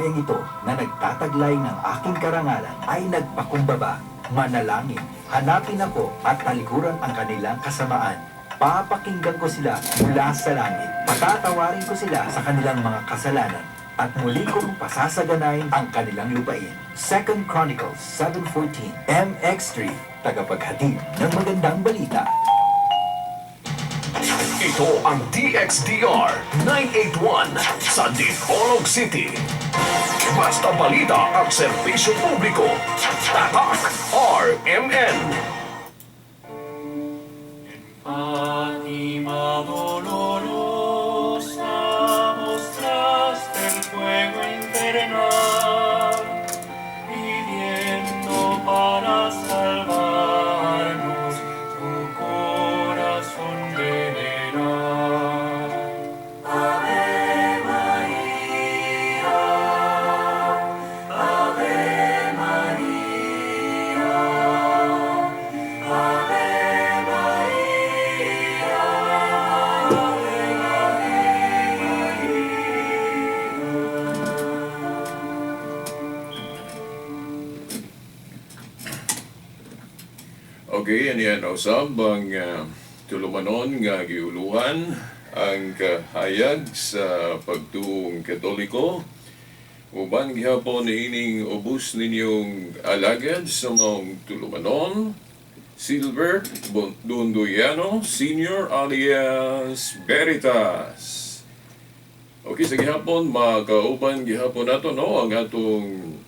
bayang ito na nagtataglay ng aking karangalan ay nagpakumbaba, manalangin, hanapin ako at talikuran ang kanilang kasamaan. Papakinggan ko sila mula sa langit. Patatawarin ko sila sa kanilang mga kasalanan at muli kong pasasaganayin ang kanilang lupain. 2 Chronicles 7:14. MX3, tagapaghatid ng magandang balita. Ito ang DXDR 981 sa Dipolog City. Basta balita ang serbisyo publiko. Tatak RMN. Fátima dolorosa, mostraste el fuego infernal, pidiendo para salvarnos tu corazón general. Ave María, Ave María, Ave Okay, yan usab ang tulumanon nga giuluhan ang kahayag sa pagtuong Katoliko. Uban gihapon ining ubos ninyong alagad sa mga tulumanon, Silver Dunduyano Senior alias Veritas. Okay, sa gihapon, makauban gihapon nato no ang atong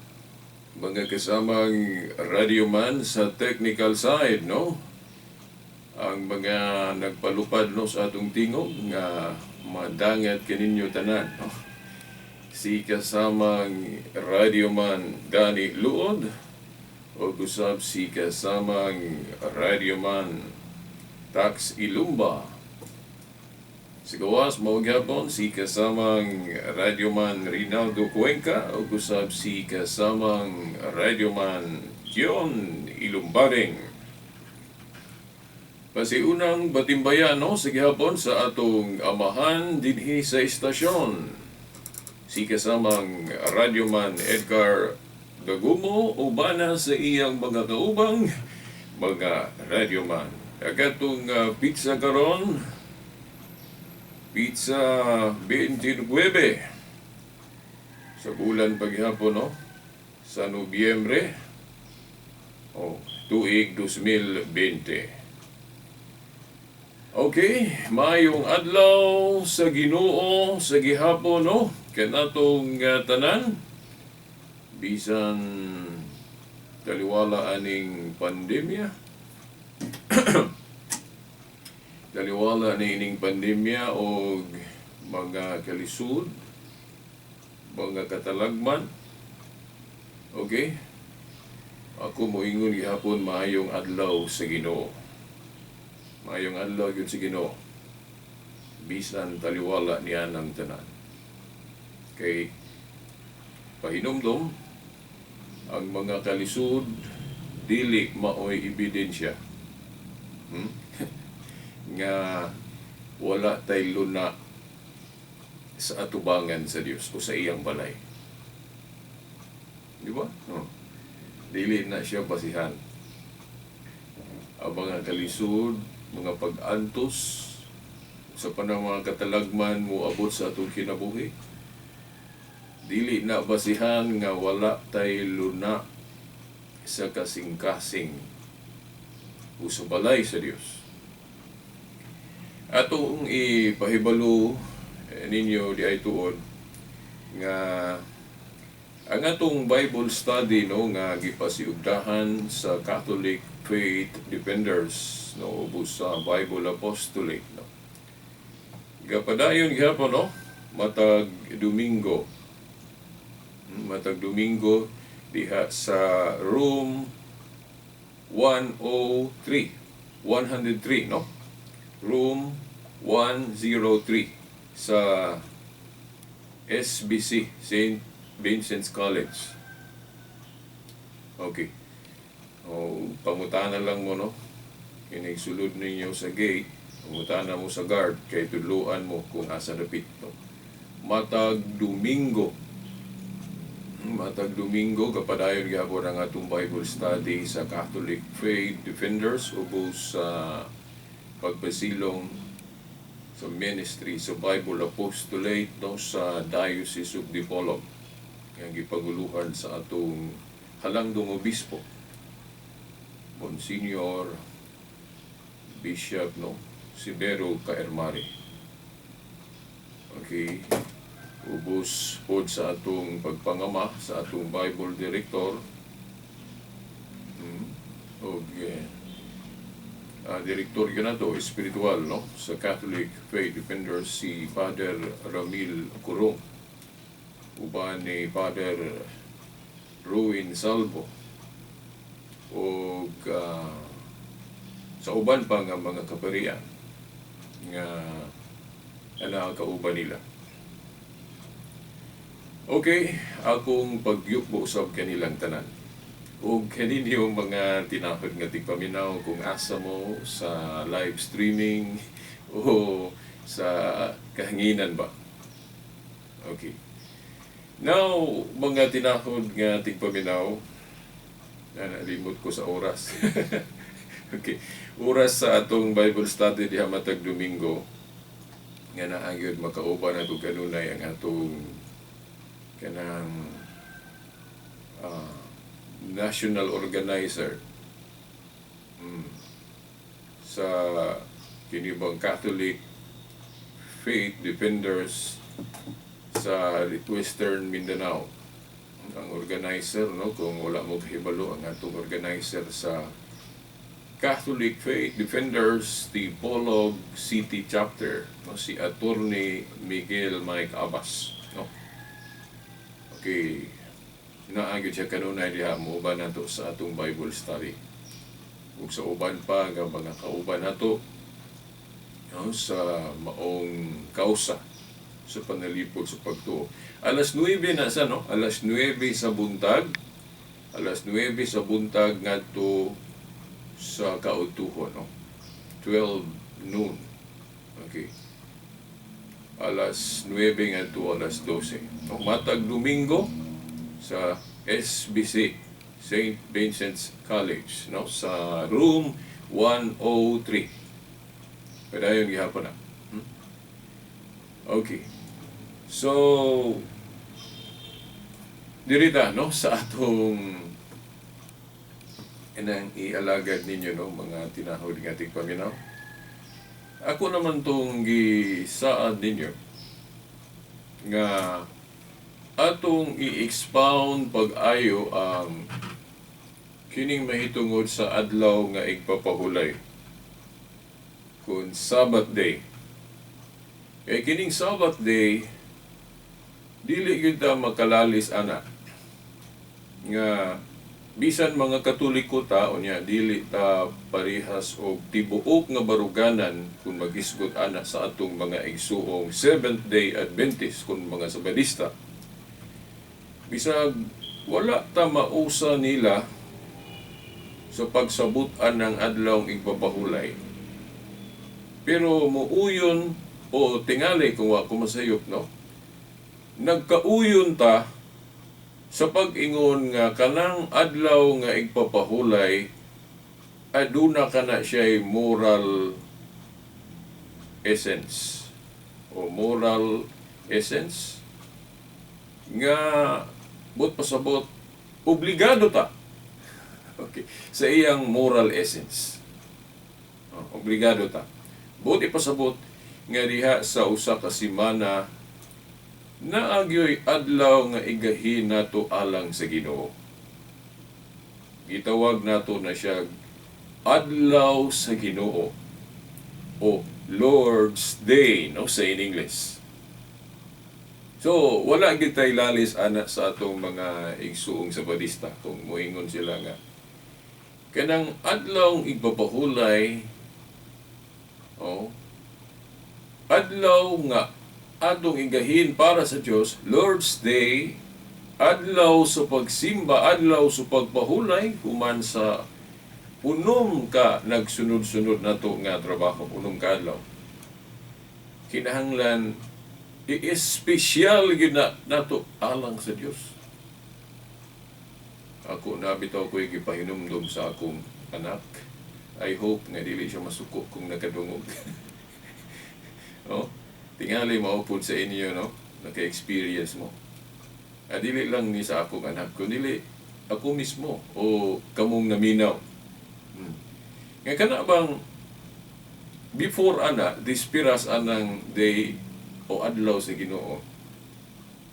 mga kasamang radioman sa technical side, no? Ang mga nagpalupad no sa atong tingog nga madangat kaninyo tanan, no? Si kasamang radioman Danny Luod o gusab si kasamang radioman Tax Ilumba. Sa gawas, maugyapon si kasamang radyoman Rinaldo Cuenca o kusab si kasamang radyoman John Ilumbaring. Pasiunang batimbayan no, sa gihapon sa atong amahan dinhi sa istasyon. Si kasamang radyoman Edgar Dagumo ubana sa iyang mga kaubang mga radyoman. Agatong pizza karon, Pizza 29 sa bulan paghapon no sa Nobyembre tuig 2020. Okay, mayong adlaw sa Ginoo sa gihapon no kanatong tanan bisan taliwala aning pandemya. Taliwala na ining pandemya o mga kalisod, mga katalagman. Okay? Ako moingon gihapon maayong adlaw sa Ginoo. Maayong adlaw gyud sa Ginoo. Bisan taliwala niya ng tanan. Kay pahinumdom ang mga kalisod dili maoy ebidensya. Nga wala tay luna sa atubangan sa Dios o sa iyang balay. Di ba? Dili na siya basihan. Ang mga kalisod, mga pag-antos sa panang mga katalagman mo abot sa atong kinabuhi. Dili na basihan nga wala tay luna sa kasing-kasing o sa balay sa Dios. Atong ipahibalo ninyo di ay tuod nga ang atong Bible study no nga gipasiugdahan sa Catholic Faith Defenders no ubos sa Bible Apostolate no. Gapadayon gihapon no matag Domingo diha sa room 103 no. Room 103 sa SBC, St. Vincent's College. Okay. Pangutanan lang mo, no? Kinig sulod ninyo sa gate, pangutanan mo sa guard, kay tudluan mo kung asa dapit, no? Matag Domingo, Matag Domingo, kapadayon gyapon ang atong Bible study sa Catholic Faith Defenders ubos sa pagpasilong sa ministry sa Bible Apostolate no, sa Diocese of Dipolog nga gipaguluhan sa atong halangdong obispo Monsignor Bishop no Sibero Caermari. Okay, ubos pod sa atong pagpangama sa atong Bible Director o Direktor yun na to, espiritual no sa Catholic Faith Defenders si Father Ramil Curong uban ni Father Ruin Salvo o sa uban pa nga mga kaparian nga kauban nila. Okay, akong pagyukbo usab kanilang tanan. Ug kaninyo mga tinapod nga tigpaminaw kung asa mo sa live streaming o sa kahanginan ba. Okay. Now, mga tinapod nga tigpaminaw, nalimot ko sa oras. Okay. Oras sa atong Bible study diha matag Domingo nga naangyod makauban nato kanunay ang atong kanang national organizer sa kinibang Catholic Faith Defenders sa Western Mindanao. Ang organizer, no, kung wala mo kahibalo, ang atong organizer sa Catholic Faith Defenders Dipolog City Chapter, no, si Attorney Miguel Mike Abbas, no. Okay, naagid siya kanunay diha mo uban nato sa atong Bible study. Ug sa uban pa nga mga kauban nato no, sa maong kausa sa panalipod sa pagtuo. Alas 9 na sa no, alas 9 sa buntag. Alas 9 sa buntag ngadto sa kautuhon no. 12 noon. Okay. Alas 9 ngadto alas 12. No, matag Domingo sa SBC, St. Vincent's College, no, sa room 103. Padayon gihapon na. Okay. So, dirita, no, sa atong inang ialagad ninyo, no, mga tinahod nga tigpaminaw. Ako naman tong gisaad ninyo nga atong i-expound pag-ayo ang kining mahitungod sa adlaw nga igpapahulay kun Sabbath day. Kay kining Sabbath day dili gyud ta makalalis ana nga bisan mga Katoliko ta unya dili ta parehas og tibuok nga baruganan kung mag-isgot ana sa atong mga igsuong Seventh Day Adventist kung mga Sabadista. Bisag wala ta mausa nila sa pagsabutan ng adlawng igpapahulay. Pero muuyon o tingali kung wa ko masayop, no? Nagkauyon ta sa pag-ingon nga kanang adlaw nga igpapahulay aduna kana siya'y moral essence o moral essence nga but pasabot obligado ta okay sa iyang moral essence. Obligado ta but ipasabot nga diha sa usa ka semana naagyoy adlaw nga igahin nato alang sa Ginoo. Gitawag nato na siya adlaw sa Ginoo o Lord's Day, no, sa in English. So, wala gitay lalis ana sa atong mga igsuong Sabadista kung moingon sila nga kanang adlaw igpapahulay adlaw nga atong igahin para sa Dios, Lord's Day, adlaw sa pagsimba, adlaw sa pagpahulay human sa unom ka nagsunod-sunod nato nga trabaho, unom ka adlaw. Kinahanglan i-espesyal gyud nato alang sa Dios. ako nabitaw ko gipahinumdum sa akong anak. I hope nga dili siya masuko kung nakadungog. Oh, tingali maupod sa inyo, no? Naka-experience mo. Dili lang ni sa akong anak, kundi ako mismo o kamong naminaw. Nga kana bang before dispiras anang day o adlaw sa Ginoo.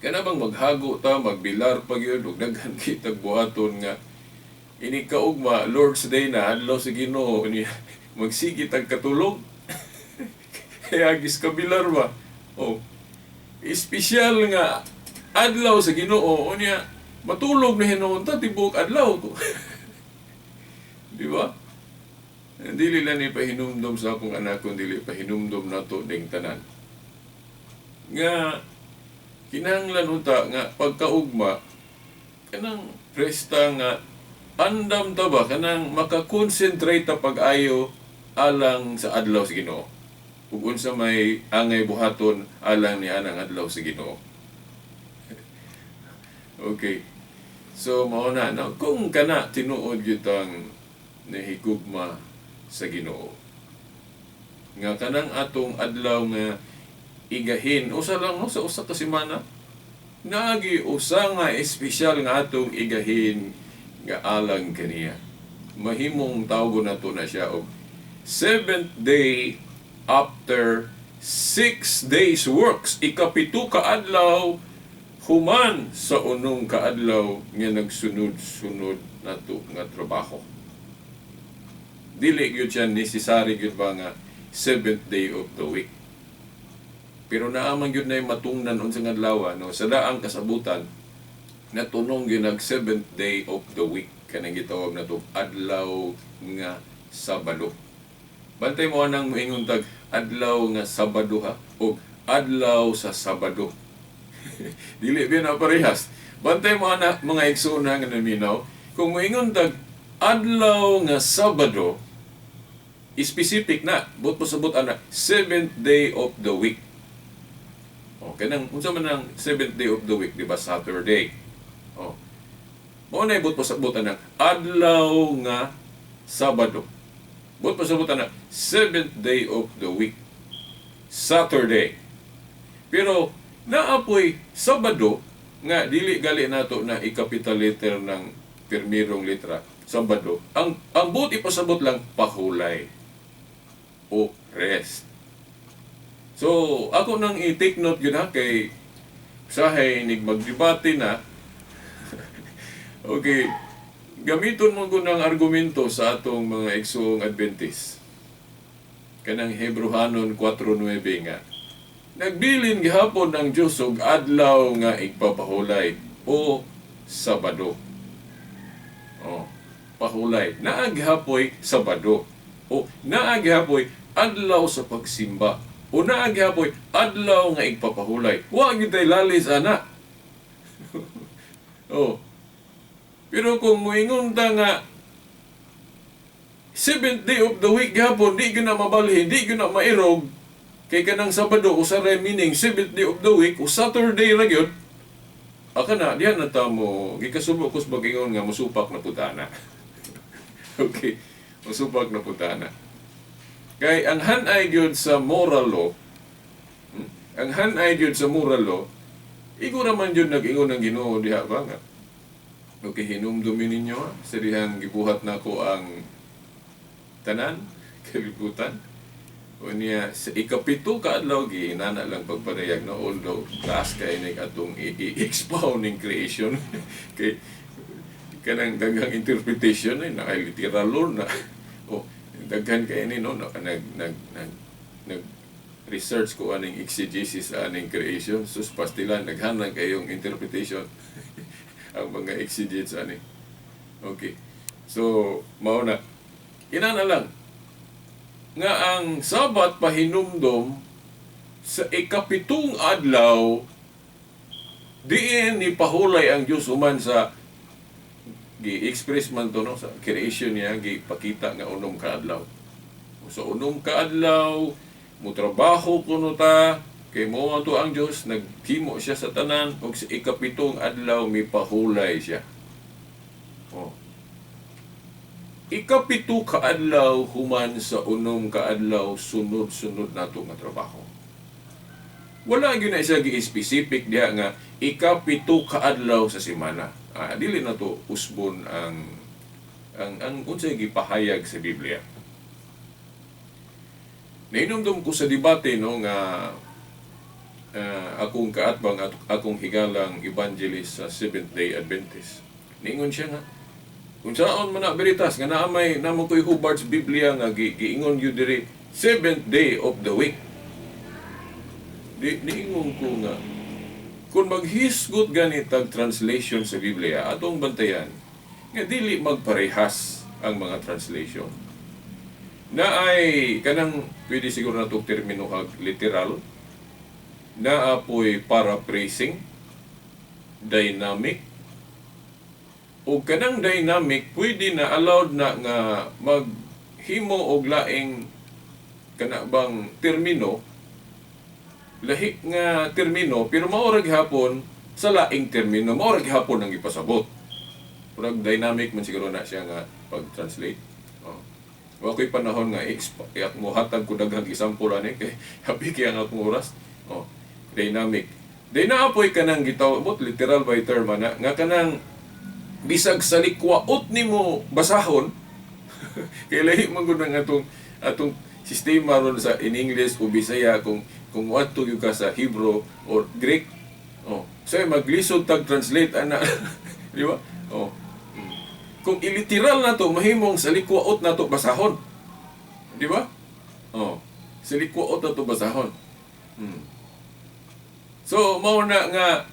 Kana bang maghago ta, magbilar pag yun, ug daghan kitag buhaton nga ini kaugma Lord's Day na adlaw sa Ginoo niya magsigi tag katulog. Kaya gis kabilar ba? Oh. Espesyal nga adlaw sa Ginoo niya matulog na hinuon ta tibok adlaw ko. Di ba? Dili lang ni pahinumdom sa akong anak kung dili pahinumdom nato ding tanan. Nga kinahanglan unta nga pagkaugma kanang presta nga andam ta ba kanang makakonsentrate ta pag-ayo alang sa adlaw sa Ginoo. Ug unsa may angay buhaton alang ni anang adlaw sa Ginoo. Okay. So mao na no? Kung kana tinuod gyud ang nahigugma sa Ginoo. Nga kanang atong adlaw nga igahin usa lang no sa usa ka semana. Nagi usa nga espesyal nga atong igahin nga alang kaniya. Mahimong tawgon nato na siya og 7th day after 6 days works. Ikapito ka adlaw human sa unong kaadlaw nga nagsunod-sunod nato nga trabaho. Dili gyud siya necessary gyud ba nga 7th day of the week. Pero naaman gyud na matungnan unsa nga adlaw no sa daang kasabutan natunong gyud nag 7th day of the week kanang gitawag nato adlaw nga Sabado. Bantay mo nang moingon tag adlaw nga Sabado ha o adlaw sa Sabado. Dili biya na parehas. Bantay mo na mga igsuna nga naminaw kung moingon tag adlaw nga Sabado specific na but pasabot ana 7th day of the week. Okay nang unsa man ang 7th day of the week di ba Saturday. Oh. Mao na ibot pasabot ana adlaw nga Sabado. But pasabot ana 7th day of the week Saturday. Pero naapoy Sabado nga dili gali nato na i-capital letter ng pirmirong letra Sabado. Ang buot ipasabot lang pahulay o rest. So, ako nang i-take note yun ha, kay sahay nig magdebate na. Okay, gamiton mo ko ng argumento sa atong mga igsoong Adventist. Kanang Hebrehanon 4:9 nga. Nagbilin gihapon ang Dios og adlaw nga igpapahulay o Sabado. Oh, pahulay. Naaghapoy Sabado. O naaghapoy adlaw sa pagsimba. O naaghapoy adlaw nga igpapahulay. Wa gyud tay lalis ana. Oh. Pero kung moingon ta nga 7th day of the week gihapon di gyud na mabalhin, di gyud na mairog kay kanang Sabado usaray meaning 7th day of the week o Saturday ra gyud. Aka na diha na ta mo gikasubo kus bagingon nga musupak na putana. Okay, musupak na putana. Kay ang hanay gyud sa moral law, ang hanay gyud sa moral law, igo raman gyud nag-ingon ang Ginoo diha ba nga. Okay, hinumdumi ninyo sa dihang gibuhat nako ang tanan kalibutan. O niya sa ikapito ka adlaw ginana lang pagpadayag na although taas kay ning atong i-expound ning creation kay kanang daghang interpretation ay na literal na o daghan kay ni no nag research ko aning exegesis sa aning creation sus pastilan naghanang kayong interpretation ang mga exegetes ani. Okay. So mao na inana lang nga ang Sabat pahinumdom sa ikapitong adlaw diin ni pahulay ang Dios human sa gi-express man to no sa creation niya gipakita nga unom ka adlaw. Sa unom ka adlaw mutrabaho kuno ta kay mao to ang Dios naghimo siya sa tanan ug sa ikapitong adlaw mipahulay siya. Oh. Ikapito kaadlaw human sa unom kaadlaw sunod-sunod nato nga trabaho. Wala gyud na siya gi-specific diha nga ikapito kaadlaw sa semana. Dili na to usbon ang unsay gipahayag sa Biblia. Nainumdum ko sa debate no nga akong kaatbang at akong higalang evangelist sa Seventh-day Adventist. Ningon siya nga kung saan man na veritas nga naamay namo ko'y Hubbard's Biblia nga giingon yun diri 7th day of the week. Niingon ko nga kung maghisgot ganitag translation sa Biblia atong bantayan nga dili magparehas ang mga translation. Na ay kanang pwede siguro na itong termino literal, na apoy paraphrasing, dynamic, o kanang dynamic pwede na allowed na nga maghimo og laing kanabang termino, lahi nga termino pero maorag hapon sa laing termino, maorag hapon ang ipasabot. Purag dynamic man siguro na siya nga pag-translate. Wa ko'y panahon nga mo hatag ko daghang example ani kay happy kay ang akong oras. Dynamic. Dynaapoy kanang gitawag literal by term na nga kanang bisag sa likwaot nimo basahon kay lahi man gud ang atong sistema ron sa in English o Bisaya kung adto gyud ka sa Hebrew or Greek. So maglisod tag translate ana di ba? Kung iliteral na to, mahimong sa likwaot na to basahon. Di ba? Sa likwaot na to basahon. So, mao na nga,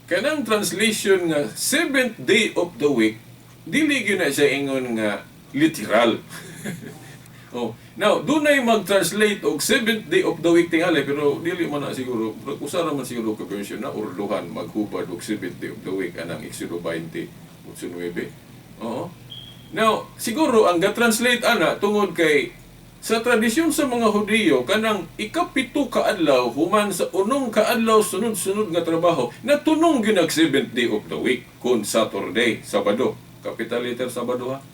kanang translation nga, 7th day of the week, dili gyud na siya ingon nga literal. Now, dunay mag-translate og 7th day of the week tingali, pero dili man na siguro, usara man siguro ka version na, urluhan, maghubad og 7th day of the week, anang Exodo 20, 19. Now, siguro ang ga-translate ana tungod kay sa tradisyon sa mga Hudiyo kanang ikapito kaadlaw human sa unong kaadlaw sunod-sunod nga trabaho natunong gyud ang 7th day of the week kun Saturday, Sabado. Capital letter Sabado ha.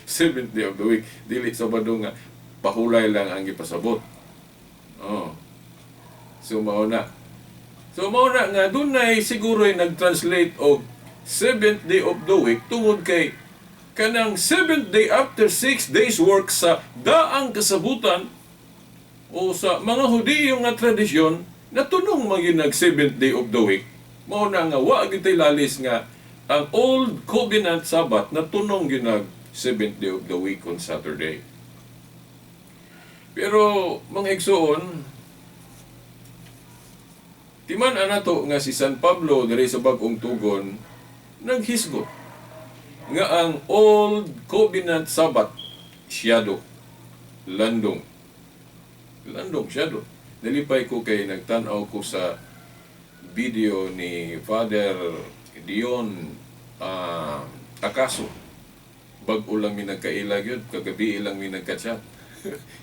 7th day of the week dili Sabado nga pahulay lang ang gipasabot. So mao na nga dunay siguro nag-translate og 7th day of the week tungod kay kanang 7th day after 6 days work sa daang kasabutan o sa mga Hudiyo nga tradisyon natunong maging nag 7th day of the week. Mao na nga wa gyud tay lalis nga ang Old Covenant Sabbath natunong gyud nag 7th day of the week on Saturday. Pero mga igsoon, timan anato nga si San Pablo diri sa bag-ong tugon naghisgot nga ang Old Covenant Sabbath siyado landong siyado. Nalipay ko kay nagtan-aw ko sa video ni Father Dion Akaso. Bag-o lang mi nagkailag yun, kagabi lang mi nagka-chat.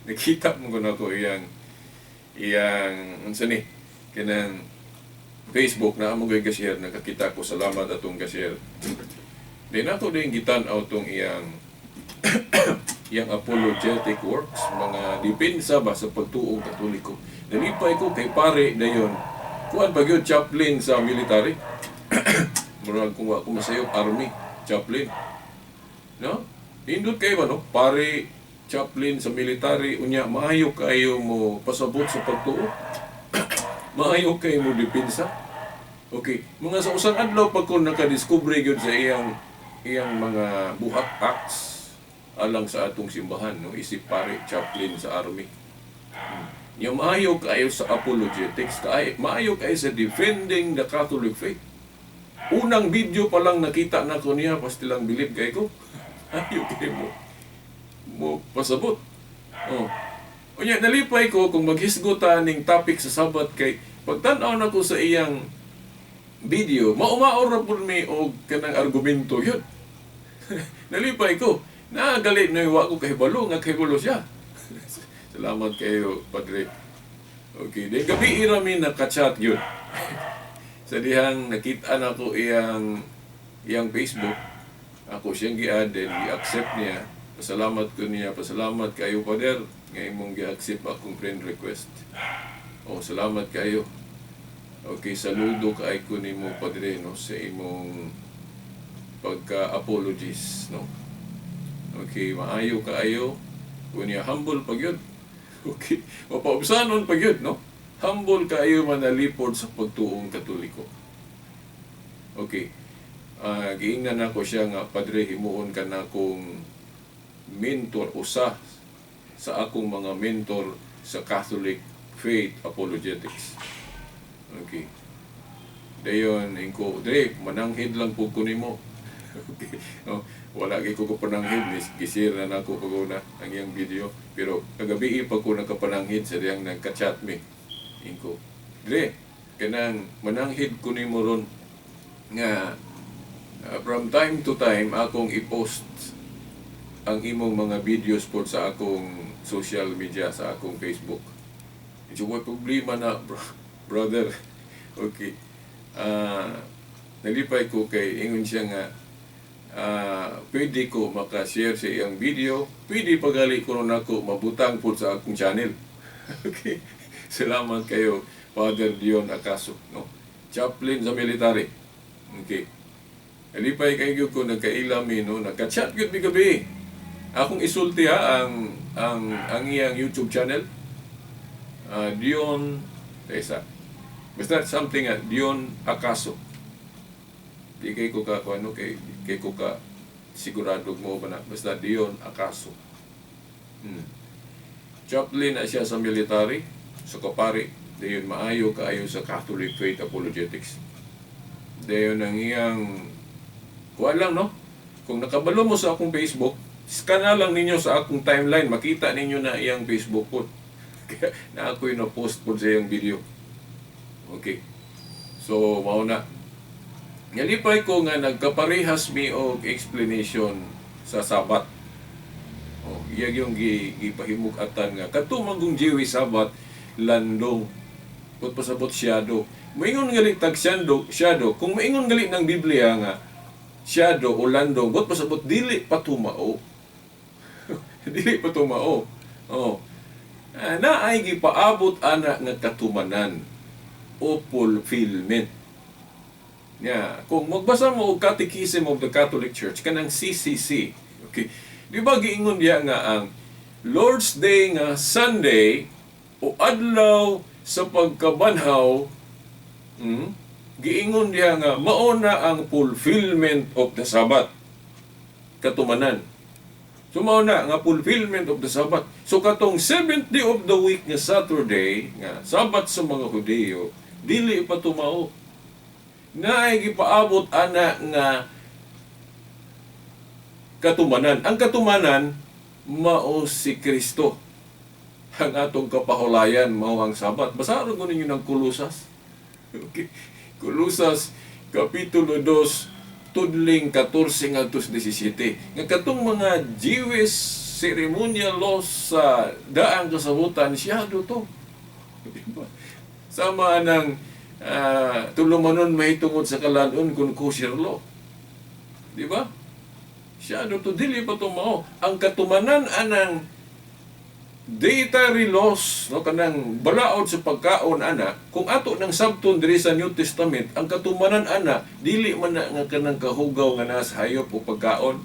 Nakita mo ko na ko iyang unsa ni kanang Facebook na amo gay ka-share, nakakita ko, salamat atong ka-share. Di nato din gitan-aw tong iyang iyang apologetic works, mga depensa ba sa pagtuong Katoliko. Nalipay ko kay pare dayon, kuan ba gyud chaplain sa military. Murag kung ako masayo army chaplain. No? Indot kayo no? Pare chaplain sa military unya maayo kayo mo pasabot sa pagtuo. Maayo kayo mo depensa. Okay, mga sa usang adlaw pag kung nakadiscover gyud sa iyang mga buhat acts alang sa atong simbahan, no, isip pare chaplain sa army. Yung maayo kayo sa apologetics, maayo kayo sa defending the Catholic faith. Unang video pa lang nakita na ko niya, pastilang bilib kay ko. Ayaw kayo mo pasabot. Unya, nalipay ko kung maghisgutan ning topic sa Sabat kay pagtan-aw na ko sa iyang video, maumaora po mi og kanang argumento yun. Nalipay ko. Nagalit na iwa ko kahibalo, nga kahibalo siya. Salamat kayo, Padre. Okay, then gabi irami nakachat yun. Sa dihang nakita na ko iyang Facebook, Ako siyang gi-add, then i-accept niya. Pasalamat ko niya, pasalamat kayo, Father, nga imong gi-accept akong friend request. Oh, salamat kayo. Okay, saludo kay ko nimo, Padre, no, sa imong pagka-apologies, no. Okay, maayo kaayo. Kunya humble pag yun. Okay, mapaubsanon pag yun, no. Humble kaayo manalipod sa pagtuong Katoliko. Okay. Giingnan ako siya nga, Padre, himuon ka na akong mentor, usa sa akong mga mentor sa Catholic Faith Apologetics. Okay. Dayon, ingko, Dre, mananghid lang po ko nimo. Okay. No, wala gyud ko pananghid, gisira na ako paguna ang iyang video. Pero kagabi pa ko nakapananghid sa diyang nagka-chat me. Ingko, Dre, kanang mananghid ko nimo ron nga from time to time akong i-post ang imong mga videos po sa akong social media, sa akong Facebook. Ito may problema na, brother. Okay. Nalipay ko kay ingon siya nga pwede ko maka-share sa iyang video, pwede pagali ko ron ako mabutang po sa akong channel. Okay. Salamat kayo, Father Dion Acaso, no? Chaplain sa military. Okay. Nalipay kayo ko nagkailami, no? Nagka-chat yun mi gabi. Akong isulti ang iyang YouTube channel. Dion Tesa. Basta something Dion Acaso. Di kay ko ka ano kay ko ka sigurado mo ba na basta Dion Acaso. Chaplain na siya sa military, sa kapari. Dayon maayo kaayo sa Catholic Faith Apologetics. Dayon ang iyang kuha lang, no? Kung nakabalo mo sa akong Facebook, scan na lang ninyo sa akong timeline, makita ninyo na iyang Facebook po. Kaya na ako'y na-post po sa iyang video. Okay. So, mauna. Nalipay ko nga nagkaparehas mi og explanation sa Sabat. Oh, iya yung gipahimug-atan nga katumang Jewish Sabat landong put pasabot shadow. Moingon gali tag shadow. Kung moingon gali ng Biblia nga shadow o landong, but pasabot dili patumao. Dili patumao. Oh. Na ay gipaabot ana nga katumanan o fulfillment. Yeah, kung magbasa mo og Catechism of the Catholic Church kanang CCC, okay. Di ba giingon diya nga ang Lord's Day nga Sunday o adlaw sa pagkabanhaw, giingon diya nga mauna ang fulfillment of the Sabbath. Katumanan. So mauna nga fulfillment of the Sabbath. So katong 7th day of the week nga Saturday, nga Sabbath sa mga Hudyo, dili pa tumao. Na ay gipaabot ana nga katumanan. Ang katumanan mao si Kristo. Ang atong kapahulayan mao ang Sabat. Basaron ko ninyo ng Kolosas. Okay. Kolosas kapitulo 2 tudling 14 ngadto 17. Nga katong mga Jewish ceremonial laws sa daang kasabutan siyado to. Sama ng tulumanon mahitungod sa kalanon kung kosher law. Di ba? Siyado to dili pa to mao. Ang katumanan anang dietary laws, no, kanang balaod sa pagkaon ana, kung ato ng sabton diri sa New Testament, ang katumanan ana dili man na nga kanang kahugaw nga nasa hayop o pagkaon.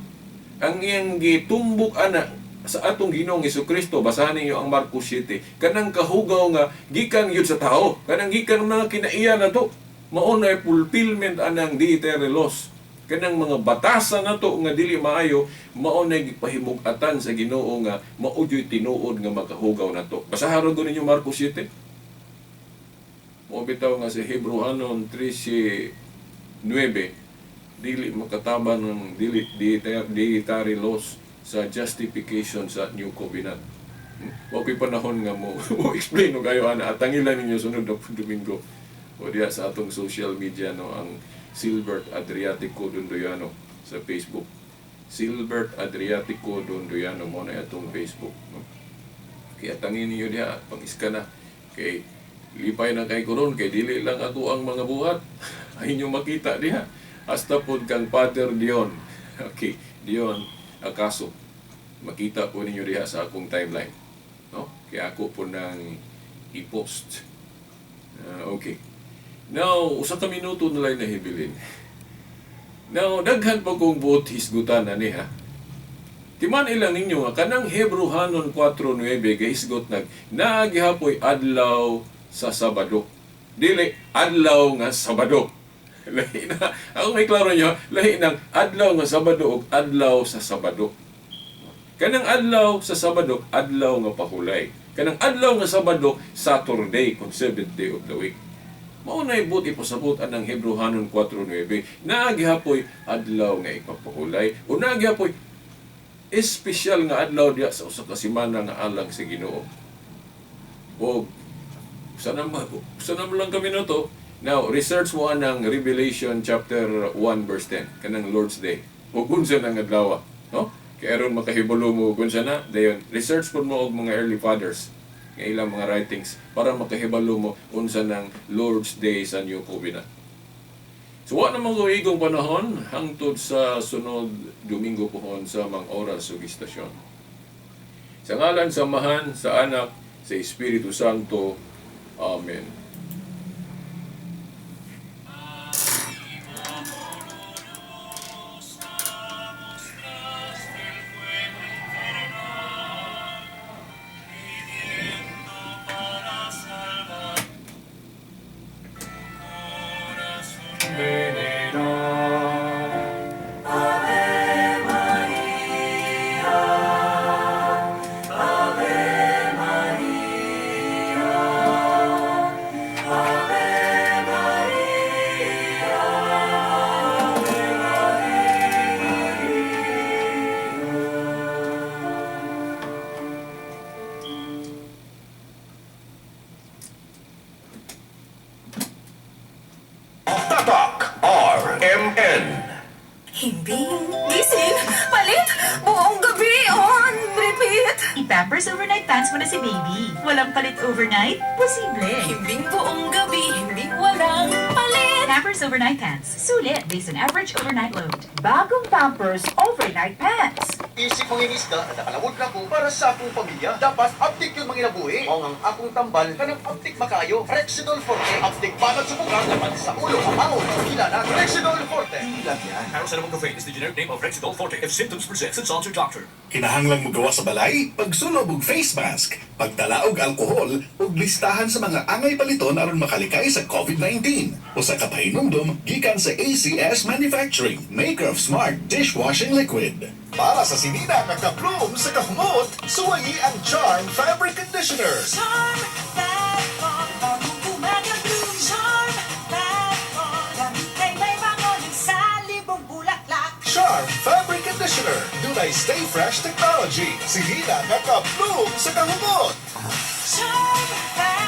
Ang iyang gitumbok ana sa atong Ginoong Hesukristo, basahan ninyo ang Marcos 7, kanang kahugaw nga gikan yun sa tao, kanang gikan mga kinaiya na to, mao na fulfillment anang dietary laws. Kanang mga batasan nato nga dili maayo mao na gipahimug-atan sa Ginoo nga mao jud tinuod nga makahugaw nato. Basaharon ko ninyo Marcos 7. Mo bitaw nga sa Hebrehanon 13:9 dili makatabang ng dietary laws sa justification sa New Covenant. Wa ko'y panahon nga mo explain og kayo ana atangilan ninyo sunod na Domingo o diya sa atong social media, no, ang Silbert Adriatico Dondoyano sa Facebook. Silbert Adriatico Dondoyano mo na itong Facebook, no? Kaya tangin niyo diha, pang-iska na. Kay lipay na kay koron, kay dili lang ako ang mga buhat. Ay nyo makita diha. Hasta pod kang Pater Dion. Okay, diyon ang kaso. Makita po ninyo diha sa akong timeline. No? Kaya ako po nang i-post. Okay. Now, usa ka minuto na lang nahibilin. Now, daghan pa kong buot hisgutan na niya. Timan ilang ninyo nga, kanang Hebrehanon 4.9 gahisgot naagihapoy adlaw sa Sabado. Dili, adlaw nga Sabado. Lahi na, ako may klaro nyo, lahi ng adlaw nga Sabado o adlaw sa Sabado. Kanang adlaw sa Sabado, adlaw nga pahulay. Kanang adlaw nga Sabado, Saturday, kung 7th day of the week. Maunay but ipasabot ang Hebrehanon 4.9, naagihapoy adlaw nga ipapahulay, o naagihapoy espesyal nga adlaw diya sa usa ka semana nga alang sa Ginoo. O sana mo lang kami na to. Now, research mo ang Revelation chapter 1 verse 10, kanang Lord's Day. O kunsa nang adlaw, no? Kaya aron makahibalo mo kunsa na, dayon research po mo og mga early fathers nga ilang mga writings para makahibalo mo unsa nang Lord's Day sa New Covenant. So, wa naman ko igong panahon hangtod sa sunod Domingo pohon sa mga oras ug istasyon. Sa ngalan sa Amahan, sa Anak, sa Espiritu Santo. Amen. Tatak RMN. Hindi. Gising. Palit. Buong gabi. On. Repeat. I-Pampers Overnight Pants mo na si baby. Walang palit overnight? Posible. Himbing buong gabi. Himbing walang palit. Pampers Overnight Pants. Sulit based on average overnight load. Bagong Pampers Overnight Pants. Isip manginis ka, nakalawod na ko para sa akong pamilya. Dapat aptik yung mga nabuhi. O ang akong tambal, kanang aptik makayo. Rexidol Forte, aptik banat sa bugang, laman sa ulo, amangon, kilala, Rexidol Forte. Ilang yan. Paracetamol caffeine is the generic name of Rexidol Forte. If symptoms persist, consult your doctor. Kinahanglan mo gawa sa balay, pagsulob og face mask, pagdala og alkohol, ug listahan sa mga angay paliton aron makalikay sa COVID-19. Usa ka pahinumdom gikan sa ACS Manufacturing, maker of smart dishwashing liquid. Para sa sinina kakaploom sa kahumot, suwayi ang Charm Fabric Conditioner. Charm. That on. Bagong umaga bloom. Charm. That on. Gamit kay may bangon sa libong bulaklak. Charm Fabric Conditioner. Dunay Stay Fresh Technology. Sinina kakaploom sa kahumot. Charm. That